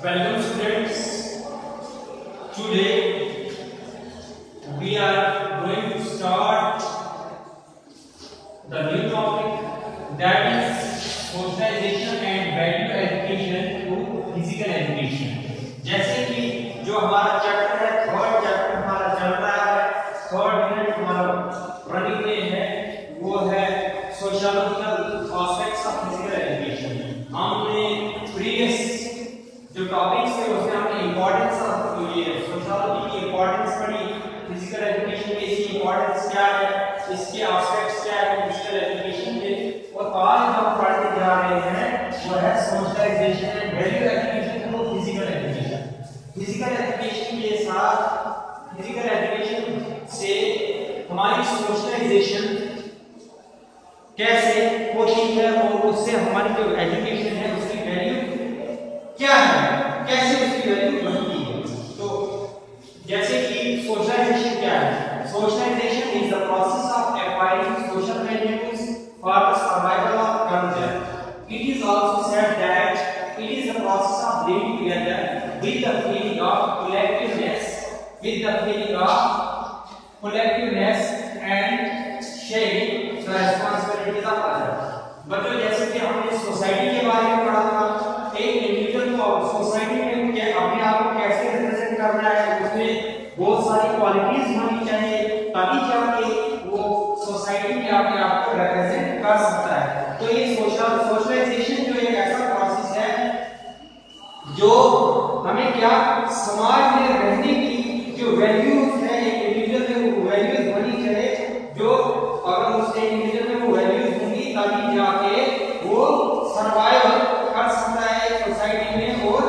Welcome students. Today we are going to start the new topic, that is socialization and value education through physical education. जैसे कि जो हमारा chapter है, third chapter हमारा चल रहा है, थर्ड यूनिट हमारा रनिंग में है, वो है sociological aspects of physical education. हमने प्रीवियस जो टॉपिक्स थे उसमें हमने इंपॉर्टेंस ऑफ ये सोशियोलॉजी की इंपॉर्टेंस पढ़ी, फिजिकल एजुकेशन की इसकी इंपॉर्टेंस क्या है, इसके एस्पेक्ट्स क्या है फिजिकल एजुकेशन के, और आज हम पढ़ने जा रहे हैं वो है socialization and value education through physical education. Physical education के साथ फिजिकल एजुकेशन से हमारी सोशलाइजेशन कैसे होती है और उससे हमारी जो एजुकेशन है उसकी वैल्यू क्या है, कैसे उसकी वैल्यू बनती है। तो जैसे कि सोशलाइजेशन क्या है, socialization is the process of acquiring social values for the survival of culture. It is also said that it is the process of living together with the feeling of collectiveness and sharing the responsibilities of other. बच्चों जैसे कि हमने society के बारे में पढ़ा था, एक इंडिविजुअल को सोसाइटी में अपने आप को कैसे रिप्रेजेंट करना है, उसमें बहुत सारी क्वालिटीज होनी चाहिए तभी जाके वो सोसाइटी में अपने आप को रिप्रेजेंट कर सकता है। तो ये सोशलाइजेशन जो एक ऐसा प्रोसेस है जो हमें क्या समाज में रहने की जो वैल्यूज है, एक इंडिविजुअल में वो वैल्यूज होनी चाहिए, जो अगर उस इंडिविजुअल में वो वैल्यूज होंगी तभी जाके वो सर्वाइव कर सकता है सोसाइटी में और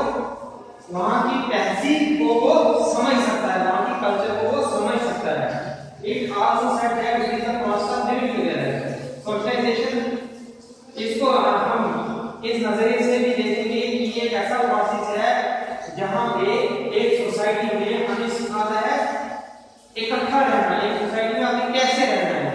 वहां की तहजीब को वो समझ सकता है, वहां की कल्चर को वो समझ सकता है। It also said that it is a process of living together. Socialization इसको हम इस नजरिए से भी देखेंगे कि ये एक ऐसा प्रोसेस है जहां पे एक सोसाइटी में हमें सिखाता है इकट्ठा रहना, एक सोसाइटी में हमें कैसे रहना है,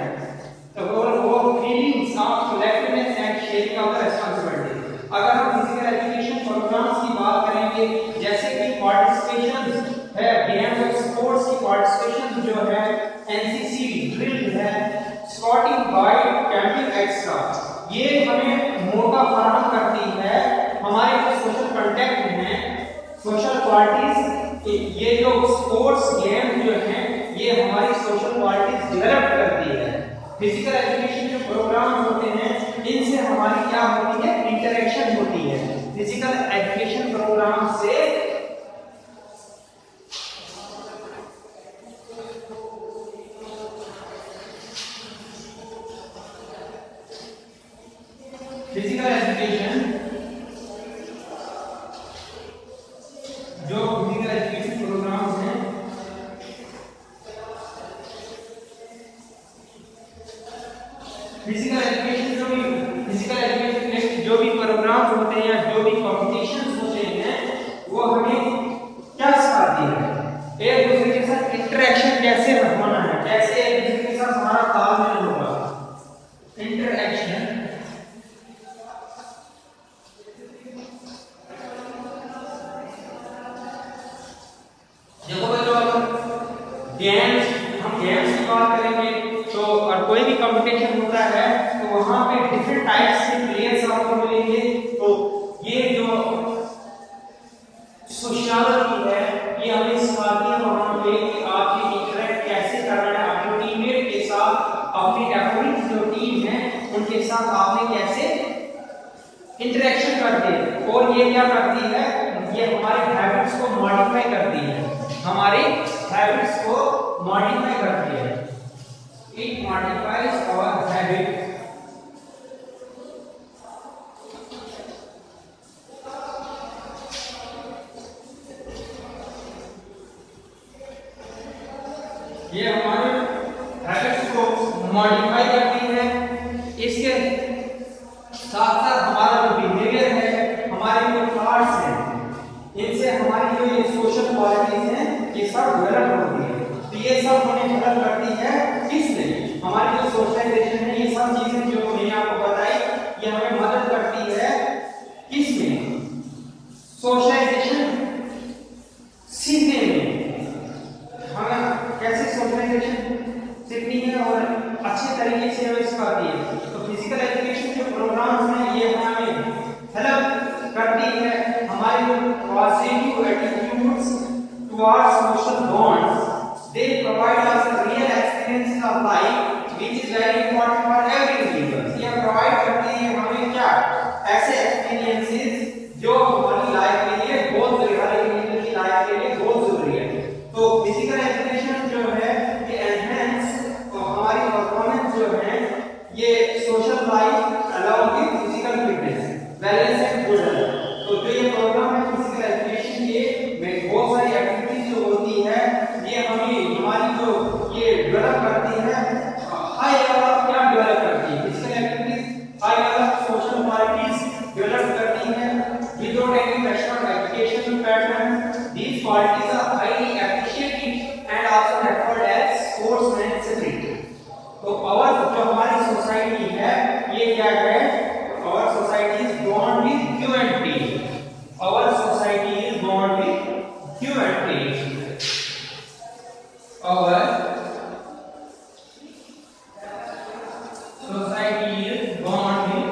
तो वो feelings of collectiveness and sharing of the responsibility. अगर हम फिजिकल एजुकेशन प्रोग्राम्स की बात करेंगे, जैसे कि पार्टिसिपेशन है, गेम्स और स्पोर्ट्स की पार्टिसिपेशन जो है, एनसीसी ड्रिल है, स्काउटिंग गाइड, कैंपिंग एक्स्ट्रा, ये हमें मौका फराहम करती है हमारे जो सोशल कांटेक्ट में सोशल क्वालिटीज, ये जो स्पोर्ट्स गेम जो हैं ये हमारी सोशल क्वालिटीज डेवलप करती है। फिजिकल एजुकेशन जो प्रोग्राम होते हैं इनसे हमारी क्या होती है, इंटरेक्शन होती है। फिजिकल एजुकेशन प्रोग्राम से फिजिकल एजुकेशन जो फिजिकल एजुकेशन प्रोग्राम्स हैं फिजिकल एजुकेशन के जो भी प्रोग्राम्स होते हैं या जो भी कॉम्पिटिशन्स होते हैं वो हमें क्या सिखाती है, एक दूसरे के साथ इंटरेक्शन कैसे होना है, कैसे एक दूसरे के साथ हमारा तालमेल होगा, इंटरेक्शन। देखो बच्चों हम गेम्स की बात करेंगे तो और कोई भी कंपटीशन होता है तो वहां पे डिफरेंट टाइप्स के प्लेयर्स आपको मिलेंगे। तो ये जो सोशियोलॉजी है ये हमें सिखाती है वहां पे कि आपकी इंटरेक्ट कैसे करना है अपने टीममेट के साथ, अपनी अपोनेंट जो टीम है उनके साथ आपने कैसे इंटरेक्शन करते हैं। और ये क्या करती है, ये हमारे हैबिट्स को मॉडिफाई करती है, हमारे हैबिट्स को मॉडिफाई करती है। It modifies our habit. ये हमारे हैबिट्स को मॉडिफाई करती है। इसके साथ साथ हमारा जो बिहेवियर है, हमारे जो थॉट्स हैं, इनसे हमारी जो ये सोशल क्वालिटीज हैं ये सब डेवलप होती है। तो ये सब हमें मदद करती है किसमें, हमारी जो सोशलाइजेशन है, ये सब चीजें जो मैंने आपको बताई ये हमें मदद करती है किसमें, सोशलाइजेशन ऐसे एक्सपीरियंसेस जो हमारी लाइफ के लिए बहुत जरूरी है, हर इंडिविजुअल की लाइफ के लिए बहुत जरूरी है। तो फिजिकल एजुकेशन जो है ये एनहांस हमारी परफॉर्मेंस जो है ये social life along with physical fitness balance and good health. तो जो ये प्रोग्राम है फिजिकल एजुकेशन ये में बहुत सारी एक्टिविटीज जो होती है ये हमें हमारी जो ये डेवलप करती है हाई लेवल क्या डेवलप करती है physical activities high level social qualities develop करती है without any national education pattern. These qualities are highly appreciated and also referred as sportsmanship। तो और जो हमारी सोसाइटी है ये क्या है, our society is born with Q and T। Our society is born with Q and T। Our society is born with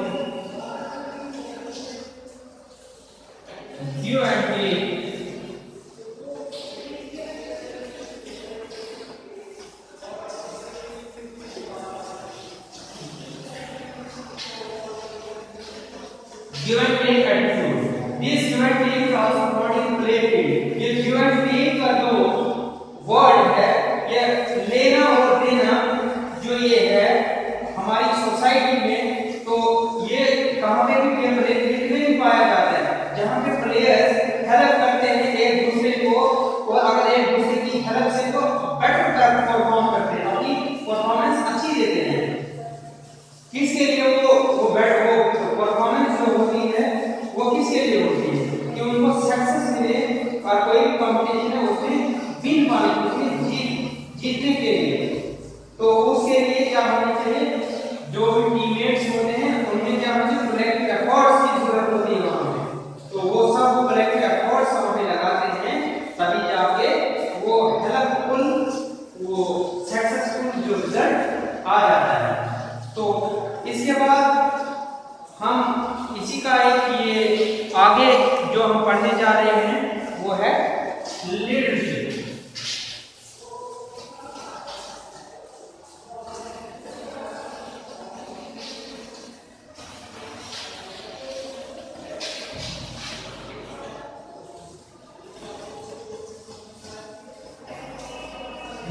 Q and T। Give and take attitude। This give and take is also found in play field। ये give and take का जो word है ये लेना और देना जो ये है हमारी सोसाइटी में, तो ये कहाँ पे भी देखने में पाया जाता है जहाँ पे प्लेयर्स हेल्प करते हैं एक दूसरे को और अगर एक दूसरे की हेल्प से तो बेटर परफॉर्म करते हैं, अपनी परफॉर्मेंस अच्छी देते हैं। किसके लिए वो परफॉर्मेंस जो होती है वो किसके लिए होती है कि उनको सक्सेस मिले और कोई भी कंपटीशन है उसमें विन पाने उसमें जीतने के लिए। तो उसके लिए क्या होना चाहिए, जो भी टीममेट्स होते हैं उनमें क्या होना चाहिए, कलेक्टिव एफर्ट्स की जरूरत होती है वहां पे। तो वो सब कलेक्टिव एफर्ट्स वहां पे लगाते हैं तभी जाके वो हेल्पफुल वो सक्सेसफुल जो रिजल्ट आ जाता है। तो इसके बाद हम इसी का एक ये आगे जो हम पढ़ने जा रहे हैं वो है लीडरशिप।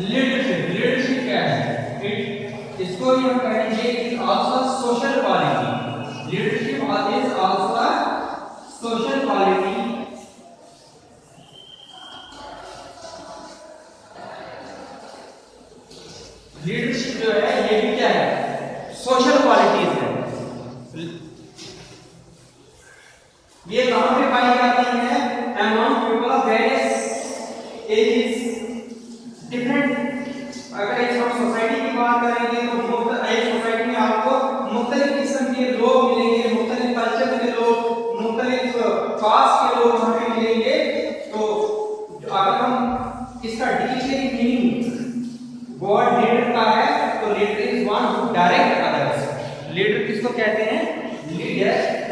लीडरशिप क्या है, इसको भी हम कहेंगे it also social quality. Leadership is also a social quality. Leadership जो है ये भी क्या है, सोशल क्वालिटीज है। ये कहां पे पाई जाती है, among people of various ages different. अगर एक हम सोसाइटी की बात करेंगे तो एक सोसाइटी में आपको मुख्तलिफ किस्म के लोग मिलेंगे, मुख्तलिफ कल्चर के लोग, मुख्तलिफ कास्ट के लोग वहां पे मिलेंगे। तो अगर हम इसका डिक्शनरी मीनिंग वर्ड लीडर का है तो leader is one who direct others. Leader किसको कहते हैं, leader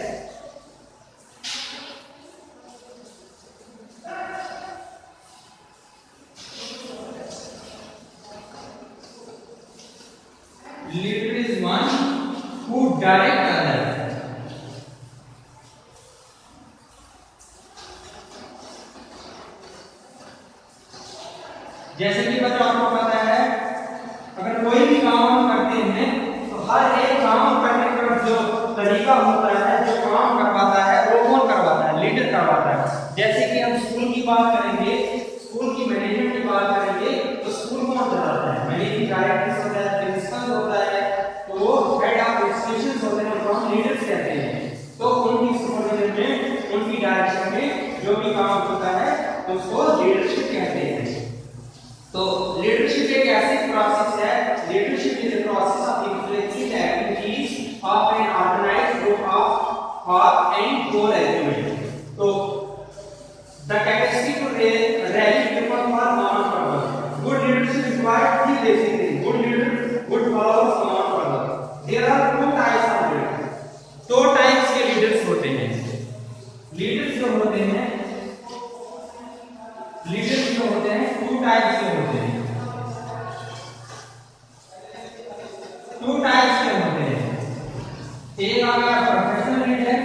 leader is one who direct others. जैसे कि बच्चों आपको पता है अगर कोई भी काम हम करते हैं तो हर एक काम करने का जो तरीका होता है, जो काम करवाता है वो कौन करवाता है, लीडर करवाता है। जैसे कि हम स्कूल की बात करेंगे, स्कूल की मैनेजमेंट की बात करेंगे तो स्कूल कौन चलाता है, मैनेजिंग डायरेक्टर होता है, प्रिंसिपल होता है, तो वो हेड ऑफ इंस्टीट्यूशंस होते हैं तो हम लीडर्स कहते हैं। तो उनकी सुपरविजन में, उनकी डायरेक्शन में जो भी काम होता है तो उसको लीडरशिप कहते हैं। तो लीडरशिप एक ऐसी प्रोसेस है, leadership is a process of influencing the activities of an organized group of और एनी गोल अचीवमेंट। तो the capacity to rally people for common purpose। Good leadership requires three basic things: good leader, good followers, common purpose। There are two types of leaders। दो types के leaders होते हैं। Leaders जो होते हैं, leaders जो होते हैं टू टाइप्स के होते हैं। टू टाइप्स के होते हैं, एक आ गया प्रोफेशनल लीडर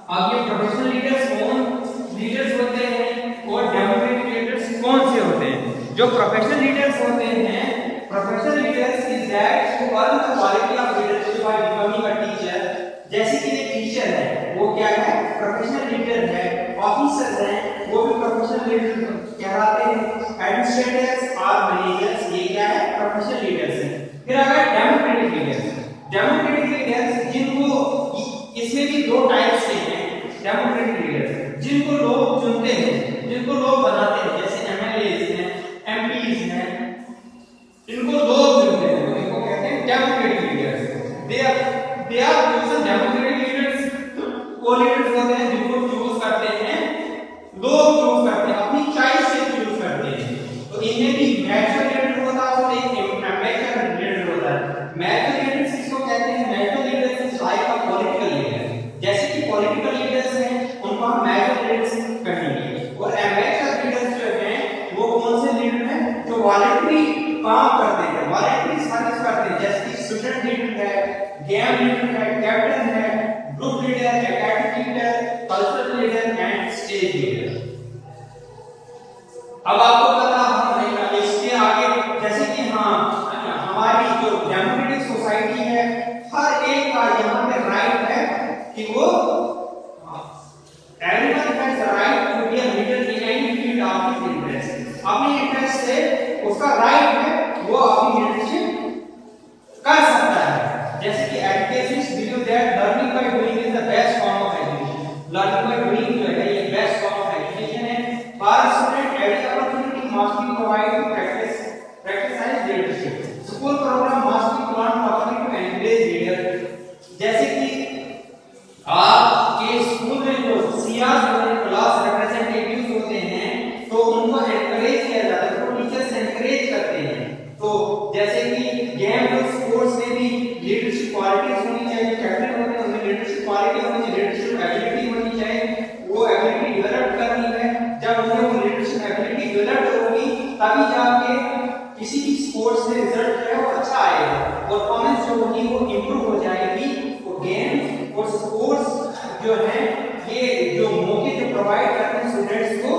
अब ये प्रोफेशनल लीडर्स होते हैं और डेमोक्रेटिक लीडर्स कौन से होते हैं? जो प्रोफेशनल लीडर्स होते हैं, professional leaders is that who earn the quality of leadership by becoming a teacher. जैसे कि एक टीचर है, वो क्या है? प्रोफेशनल लीडर है। ऑफिसर्स हैं, वो भी प्रोफेशनल लीडर कहलाते हैं। एडमिनिस्ट्रेटर्स और मैनेजर्स, ये क्या है? प्रोफेशनल लीडर्स हैं। फिर अगर डेमोक्रेटिक लीडर्स जिनको इसमें भी दो टाइप्स के हैं डेमोक्रेटिक लीडर्स, जिनको लोग चुनते हैं, जिनको लोग बनाते हैं, जैसे एमएलएस हैं, एमपीज हैं, इनको लोग चुनते हैं, इनको कहते हैं democratic leaders. They are chosen democratic leaders, वो लीडर्स होते हैं जिनको चूज करते हैं, लोग चूज करते हैं, अपनी चॉइस से चूज करते हैं। तो इनमें भी मैच्योर लीडर होता है और एक एम्पैक्चर लीडर होता है। मैच्योर लीडर्स किसको कहते हैं? Mature leaders is like a political leader. जैसे कि पॉलिटिकल लीडर्स हैं, उनको हम मैच्योर लीडर्स कहेंगे। और एम्पैक्चर लीडर्स जो हैं, वो कौन से लीडर हैं? जो वॉलंटरी काम करते हैं, वॉलंटरी सर्विस करते हैं, जैसे कि स्टूडेंट लीडर है, गेम लीडर है, कैप्टन है, group leader, academic leader, cultural leader and stage leader. अब आपको पता है इसके आगे, जैसे कि हमारी जो डेमोक्रेटिक सोसाइटी है, हर एक का यहाँ पे राइट है कि वो everyone has the right to be a leader in any field of his interest. अपने इंटरेस्ट से उसका राइट है, वो अपनी लीडरशिप कर सकता है। जैसे कि educationist believe that learning by doing is the best form of education. Learning by doing जो है, ये बेस्ट फॉर्म ऑफ एजुकेशन है। For student every opportunity must be provided to practice leadership. School program must be plan properly to encourage leader. जैसे कि आपके school में जो CR class representatives होते हैं, तो उनको एनकरेज किया जाता है, तो टीचर्स एनकरेज करते हैं। तो जैसे कि गेम और स्पोर्ट्स में भी लीडरशिप क्वालिटीज होनी चाहिए, कैप्टन होते हैं उनमें लीडरशिप क्वालिटी होनी चाहिए, लीडरशिप एबिलिटी होनी चाहिए, वो एबिलिटी डेवलप करनी है। जब उन्हें वो लीडरशिप एबिलिटी डेवलप होगी, तभी जाके किसी भी स्पोर्ट्स में रिजल्ट जो है वो अच्छा आएगा, परफॉर्मेंस जो होगी वो इंप्रूव हो जाएगी। वो गेम और स्पोर्ट्स जो है, ये जो मौके जो प्रोवाइड करते हैं स्टूडेंट्स को,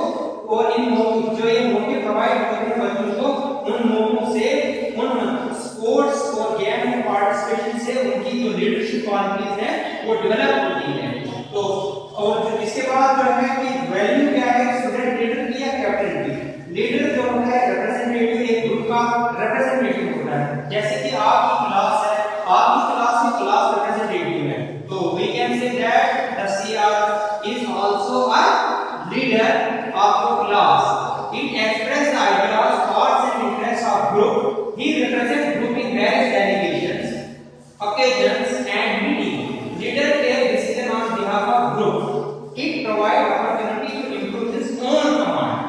और इन मौके जो ये मौके प्रोवाइड करते हैं बच्चों को, उन मौकों से, उन स्पोर्ट्स और गेम में पार्टिसिपेशन से उनकी जो लीडरशिप क्वालिटीज है वो डेवलप होती है। तो और इसके बाद जो है कि वैल्यू क्या है स्टूडेंट लीडर की या कैप्टन की? लीडर जो होता है रिप्रेजेंटेटिव, एक ग्रुप का रिप्रेजेंटेटिव होता है। जैसे कि आपकी क्लास है, आपकी क्लास में क्लास रिप्रेजेंटेटिव है, तो we can say that the CR is also a leader of the class. It express the ideas, thoughts and interest of group. He represent group in various delegations, occasions and meetings. Leader take decision on behalf of group. It provide opportunity to improve his own command.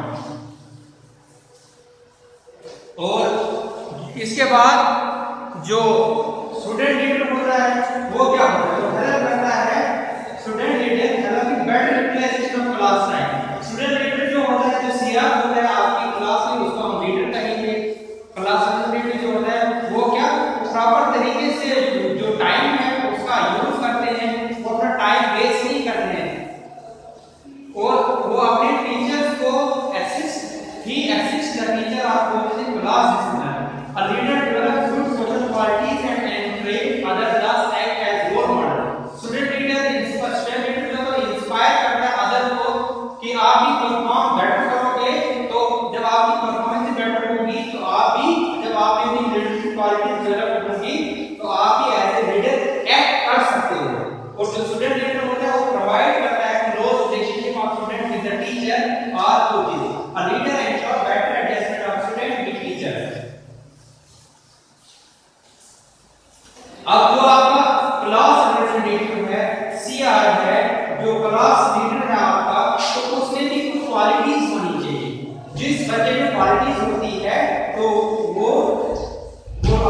और इसके बाद जो student leader होता है वो क्या होता है? तो हेल्प करता है student leader helping better utilization of class time. Student leader जो होता है, जो सीआर होता है आपकी क्लास में, उसको हम लीडर कहेंगे। क्लास रिप्रेजेंटेटिव जो होता है वो क्या प्रॉपर तरीके से जो टाइम है उसका यूज करते हैं, वो अपना टाइम वेस्ट नहीं करते हैं, और वो अपने टीचर्स को he assists the teacher or coaches in class discipline. A leader develops good social qualities and encourages others, thus act as role model. Student leader inspire करता है अदर को कि आप भी परफॉर्म बेटर करोगे, तो जब आपकी परफॉर्मेंस बेटर होगी तो आप भी, जब आप में भी लीडरशिप क्वालिटीज डेवलप होंगी, तो आप भी एज ए लीडर एक्ट कर सकते हो। और जो स्टूडेंट लीडर होता है वो प्रोवाइड करता है close relationship of student with the teacher और coaches. A leader ensures better adjustment of student with teacher. अब जो आपका क्लास रिप्रेजेंटेटिव है, सीआर है, जो क्लास लीडर है आपका, तो उसमें भी कुछ क्वालिटीज होनी चाहिए। जिस बच्चे में क्वालिटीज होती है तो वो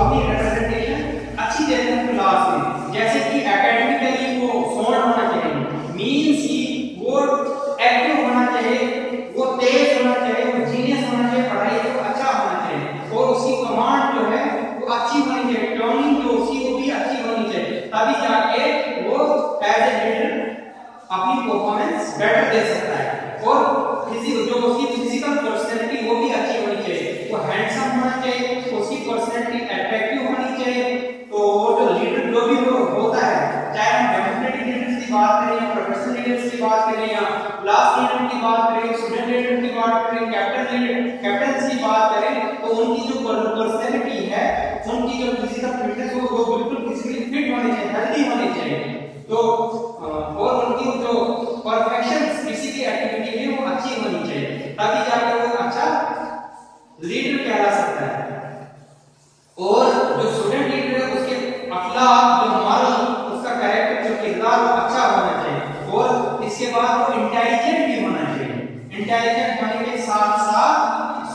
अपनी रिप्रेजेंटेशन अच्छी देते हैं क्लास में। जैसे कि एकेडमिकली वो सॉल्व होना चाहिए, मींस कि वो एक्टिव होना चाहिए, वो तेज होना चाहिए, वो जीनियस होना चाहिए, पढ़ाई को अच्छा होना चाहिए, और उसकी कमांड जो है वो अच्छी होनी चाहिए, टर्निंग जो उसकी वो भी अच्छी होनी चाहिए, तभी जाके वो एज ए लीडर अपनी बेटर दे सकता है, और जो उसकी फिजिकल पर्सनैलिटी वो भी अच्छी होनी चाहिए, वो हैंडसम होना चाहिए, उसकी पर्सनैलिटी अट्रैक्टिव होनी चाहिए। तो वो जो लीडर जो भी वो होता है, चाहे हम डेमोक्रेटिक लीडर्स की बात करें या प्रोफेशनल लीडर्स की बात करें या क्लास लीडर की बात करें, स्टूडेंट लीडर की बात करें, कैप्टन की बात करें, तो उनकी जो पर्सनैलिटी है, उनकी जो फिजिकल फिटनेस वो बिल्कुल फिजिकली फिट होनी चाहिए, हेल्दी होनी चाहिए। तो और उनकी जो परफेक्शन किसी की एक्टिविटी में वो अच्छी होनी चाहिए, ताकि जाकर वो अच्छा लीडर कहला सकता है। और जो स्टूडेंट लीडर है उसके अखलाक, जो मॉरल, उसका कैरेक्टर, जो किरदार वो अच्छा होना चाहिए। और इसके बाद वो इंटेलिजेंट भी होना चाहिए, इंटेलिजेंट होने के साथ साथ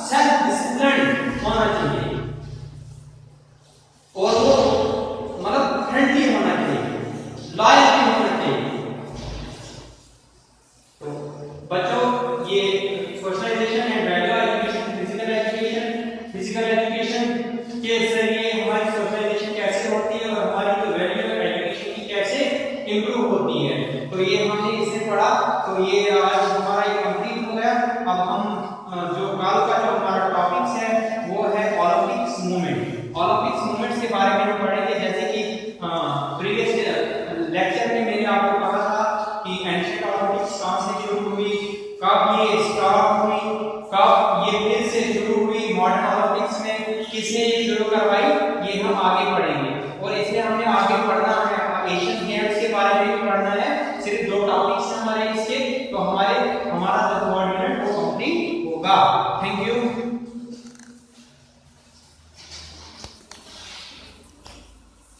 सेल्फ डिसिप्लिन होना चाहिए, और वो मतलब फ्रेंडली होना चाहिए, लॉयल भी होना चाहिए। तो बच्चों, ये socialization and value education, physical education के जरिए हमारी सोशलाइजेशन कैसे होती है और हमारी जो वैल्यू एजुकेशन की कैसे इंप्रूव होती है, तो ये हमने इससे पढ़ा। तो ये आज हमारा ये कंप्लीट हो गया। अब हम जो कल का जो हमारा टॉपिक्स है वो है ओलंपिक्स मूवमेंट। ओलंपिक्स मूवमेंट के बारे में हम पढ़ेंगे, जैसे कि प्रीवियस लेक्चर में मैंने आपको कहा था कि एंशिएंट ओलंपिक्स कहां से शुरू हुई, कब ये स्टार्ट हुई, कब ये फिर से शुरू हुई, मॉडर्न ओलंपिक्स में किसने ये शुरू करवाई, ये हम आगे पढ़ेंगे। और इसमें हमें आगे पढ़ना है एशियन गेम्स के बारे में भी पढ़ना है। सिर्फ 2 टॉपिक्स हैं हमारे इसके, तो हमारा जो 2 मिनट वो कंप्लीट होगा।